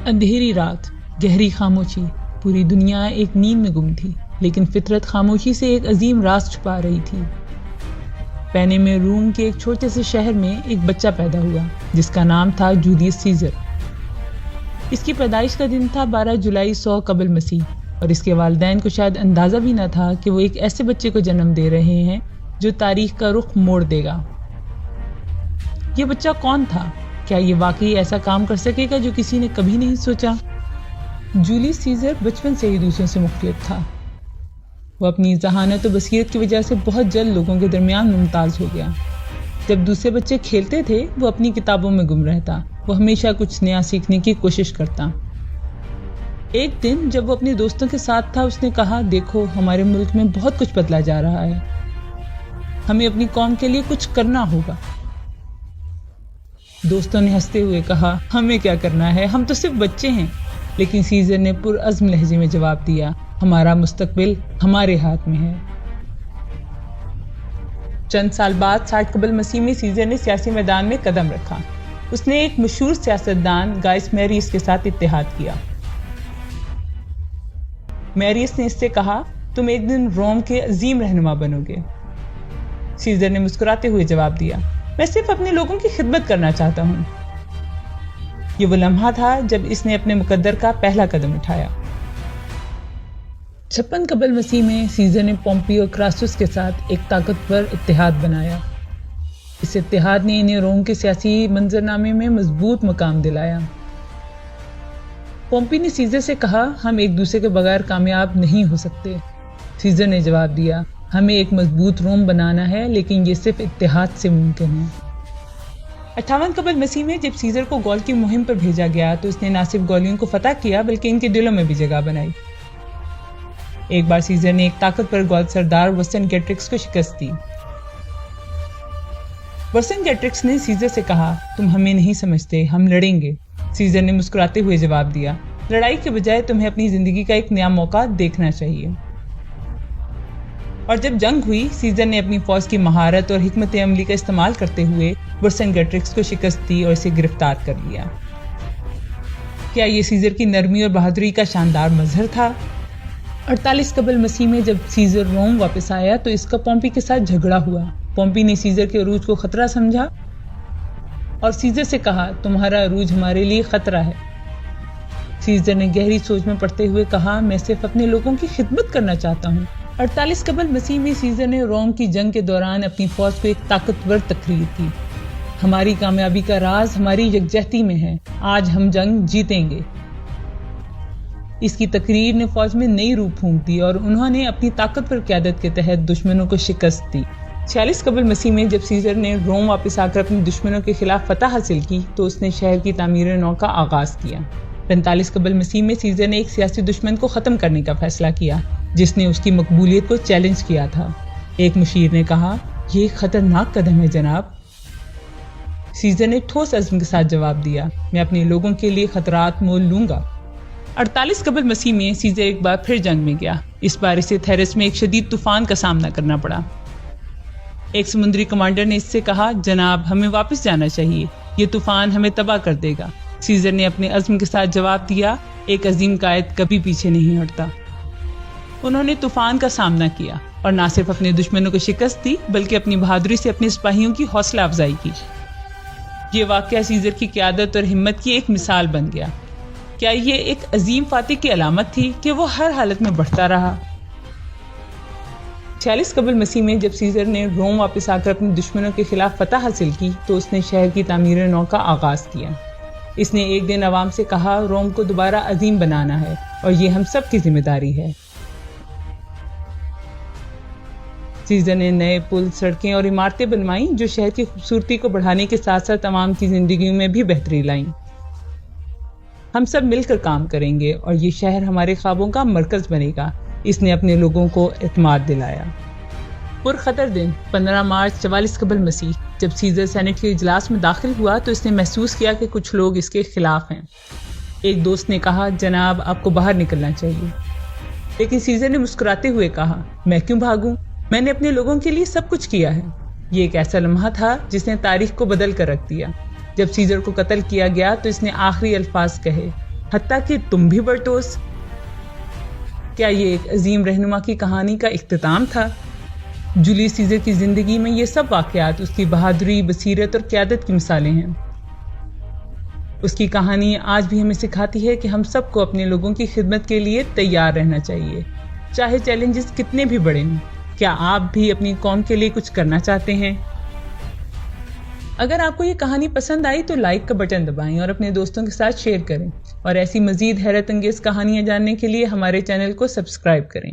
اندھیری رات، گہری خاموشی، پوری دنیا ایک نیند میں گم تھی، لیکن فطرت خاموشی سے ایک عظیم راز چھپا رہی تھی۔ پینے میں روم کے ایک چھوٹے سے شہر میں ایک بچہ پیدا ہوا جس کا نام تھا جولیس سیزر۔ اس کی پیدائش کا دن تھا 12 جولائی 100 قبل مسیح، اور اس کے والدین کو شاید اندازہ بھی نہ تھا کہ وہ ایک ایسے بچے کو جنم دے رہے ہیں جو تاریخ کا رخ موڑ دے گا۔ یہ بچہ کون تھا؟ کیا یہ واقعی ایسا کام کر سکے گا جو کسی نے کبھی نہیں سوچا؟ جولیس سیزر بچپن سے ہی دوسروں سے مختلف تھا۔ وہ اپنی ذہانت و بصیرت کی وجہ سے بہت جلد لوگوں کے درمیان ممتاز ہو گیا۔ جب دوسرے بچے کھیلتے تھے وہ اپنی کتابوں میں گم رہتا، وہ ہمیشہ کچھ نیا سیکھنے کی کوشش کرتا۔ ایک دن جب وہ اپنے دوستوں کے ساتھ تھا، اس نے کہا، دیکھو ہمارے ملک میں بہت کچھ بدلا جا رہا ہے، ہمیں اپنی قوم کے لیے کچھ کرنا ہوگا۔ دوستوں نے ہنستے ہوئے کہا، ہمیں کیا کرنا ہے، ہم تو صرف بچے ہیں۔ لیکن سیزر نے پرعزم لہجے میں جواب دیا، ہمارا مستقبل ہمارے ہاتھ میں ہے۔ چند سال بعد 60 قبل مسیح میں سیزر نے سیاسی میدان میں قدم رکھا۔ اس نے ایک مشہور سیاستدان گائس میریس کے ساتھ اتحاد کیا۔ میریس نے اس سے کہا، تم ایک دن روم کے عظیم رہنما بنو گے۔ سیزر نے مسکراتے ہوئے جواب دیا، میں صرف اپنے لوگوں کی خدمت کرنا چاہتا ہوں۔ یہ وہ لمحہ تھا جب اس نے اپنے مقدر کا پہلا قدم اٹھایا۔ 56 قبل مسیح میں سیزر نے پومپیو کراسس کے ساتھ ایک طاقتور اتحاد بنایا۔ اس اتحاد نے انہیں روم کے سیاسی منظرنامے میں مضبوط مقام دلایا۔ پومپی نے سیزر سے کہا، ہم ایک دوسرے کے بغیر کامیاب نہیں ہو سکتے۔ سیزر نے جواب دیا، ہمیں ایک مضبوط روم بنانا ہے، لیکن یہ صرف اتحاد سے ممکن ہے۔ 58 قبل مسیح میں جب سیزر کو گول کی مہم پر بھیجا گیا تو اس نے نہ صرف گولیوں کو فتح کیا بلکہ ان کے دلوں میں بھی جگہ بنائی۔ ایک بار سیزر نے ایک طاقتور گول سردار ورسنگیٹرکس کو شکست دی۔ ورسنگیٹرکس نے سیزر سے کہا، تم ہمیں نہیں سمجھتے، ہم لڑیں گے۔ سیزر نے مسکراتے ہوئے جواب دیا، لڑائی کے بجائے تمہیں اپنی زندگی کا ایک نیا موقع دیکھنا چاہیے۔ اور جب جنگ ہوئی، سیزر نے اپنی فوج کی مہارت اور حکمت عملی کا استعمال کرتے ہوئے ورسنگیٹرکس کو شکست دی اور اسے گرفتار کر لیا۔ کیا یہ سیزر کی نرمی اور بہادری کا شاندار مظہر تھا؟ 48 قبل مسیح میں جب سیزر روم واپس آیا تو اس کا پومپی کے ساتھ جھگڑا ہوا۔ پومپی نے سیزر کے عروج کو خطرہ سمجھا اور سیزر سے کہا، تمہارا عروج ہمارے لیے خطرہ ہے۔ سیزر نے گہری سوچ میں پڑتے ہوئے کہا، میں صرف اپنے لوگوں کی خدمت کرنا چاہتا ہوں۔ 48 قبل مسیح میں سیزر نے روم کی جنگ کے دوران اپنی فوج کو ایک طاقتور تقریر کی، ہماری کامیابی کا راز ہماری یکجہتی میں ہے، آج ہم جنگ جیتیں گے۔ اس کی تقریر نے فوج میں نئی روح پھونک دی اور انہوں نے اپنی طاقتور قیادت کے تحت دشمنوں کو شکست دی۔ 46 قبل مسیح میں جب سیزر نے روم واپس آ کر اپنے دشمنوں کے خلاف فتح حاصل کی تو اس نے شہر کی تعمیر نو کا آغاز کیا۔ 45 قبل مسیح میں سیزر نے ایک سیاسی دشمن کو ختم کرنے کا فیصلہ کیا جس نے اس کی مقبولیت کو چیلنج کیا تھا۔ ایک مشیر نے کہا، یہ ایک خطرناک قدم ہے جناب۔ سیزر نے ٹھوس عزم کے ساتھ جواب دیا، میں اپنے لوگوں کے لیے خطرات مول لوں گا۔ 48 قبل مسیح میں سیزر ایک بار پھر جنگ میں گیا۔ اس بار اسے تھیرس میں ایک شدید طوفان کا سامنا کرنا پڑا۔ ایک سمندری کمانڈر نے اس سے کہا، جناب ہمیں واپس جانا چاہیے، یہ طوفان ہمیں تباہ کر دے گا۔ سیزر نے اپنے عزم کے ساتھ جواب دیا، ایک عظیم قائد کبھی پیچھے نہیں ہٹتا۔ انہوں نے طوفان کا سامنا کیا اور نہ صرف اپنے دشمنوں کو شکست دی بلکہ اپنی بہادری سے اپنے سپاہیوں کی حوصلہ افزائی کی۔ یہ واقعہ سیزر کی قیادت اور ہمت کی ایک مثال بن گیا۔ کیا یہ ایک عظیم فاتح کی علامت تھی کہ وہ ہر حالت میں بڑھتا رہا؟ 46 قبل مسیح میں جب سیزر نے روم واپس آ کر اپنے دشمنوں کے خلاف فتح حاصل کی تو اس نے شہر کی تعمیر نو کا آغاز کیا۔ اس نے ایک دن عوام سے کہا، روم کو دوبارہ عظیم بنانا ہے اور یہ ہم سب کی ذمہ داری ہے۔ سیزر نے نئے پل، سڑکیں اور عمارتیں بنوائیں جو شہر کی خوبصورتی کو بڑھانے کے ساتھ ساتھ عوام کی زندگیوں میں بھی بہتری لائیں۔ ہم سب مل کر کام کریں گے اور یہ شہر ہمارے خوابوں کا مرکز بنے گا، اس نے اپنے لوگوں کو اعتماد دلایا۔ پرخطر دن 15 مارچ 44 قبل مسیح جب سیزر سینٹ کے اجلاس میں داخل ہوا تو اس نے محسوس کیا کہ کچھ لوگ اس کے خلاف ہیں۔ ایک دوست نے کہا، جناب آپ کو باہر نکلنا چاہیے۔ لیکن سیزر نے مسکراتے ہوئے کہا، میں کیوں بھاگوں، میں نے اپنے لوگوں کے لیے سب کچھ کیا ہے۔ یہ ایک ایسا لمحہ تھا جس نے تاریخ کو بدل کر رکھ دیا۔ جب سیزر کو قتل کیا گیا تو اس نے آخری الفاظ کہے، حتیٰ کہ تم بھی برٹوس۔ کیا یہ ایک عظیم رہنما کی کہانی کا اختتام تھا؟ جولیس سیزر کی زندگی میں یہ سب واقعات اس کی بہادری، بصیرت اور قیادت کی مثالیں ہیں۔ اس کی کہانی آج بھی ہمیں سکھاتی ہے کہ ہم سب کو اپنے لوگوں کی خدمت کے لیے تیار رہنا چاہیے، چاہے چیلنجز کتنے بھی بڑے ہوں۔ کیا آپ بھی اپنی قوم کے لیے کچھ کرنا چاہتے ہیں؟ اگر آپ کو یہ کہانی پسند آئی تو لائک کا بٹن دبائیں اور اپنے دوستوں کے ساتھ شیئر کریں، اور ایسی مزید حیرت انگیز کہانیاں جاننے کے لیے ہمارے چینل کو سبسکرائب کریں۔